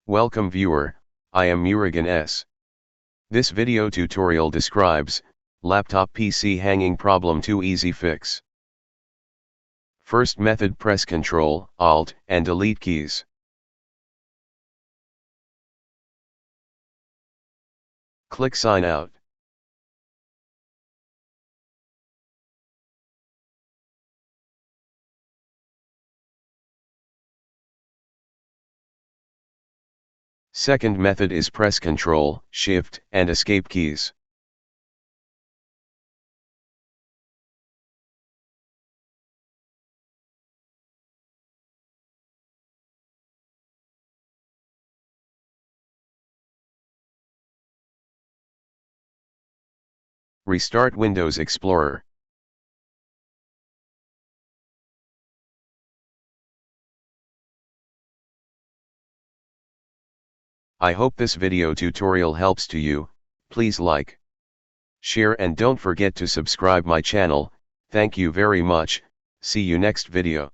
Welcome viewer, I am Murugan S. This video tutorial describes, laptop PC hanging problem 2 easy fix. First method, press Ctrl, Alt, and Delete keys. Click Sign Out. Second method is press Ctrl, Shift, and Escape keys. Restart Windows Explorer. I hope this video tutorial helps to you. Please like, share, and don't forget to subscribe my channel. Thank you very much. See you next video.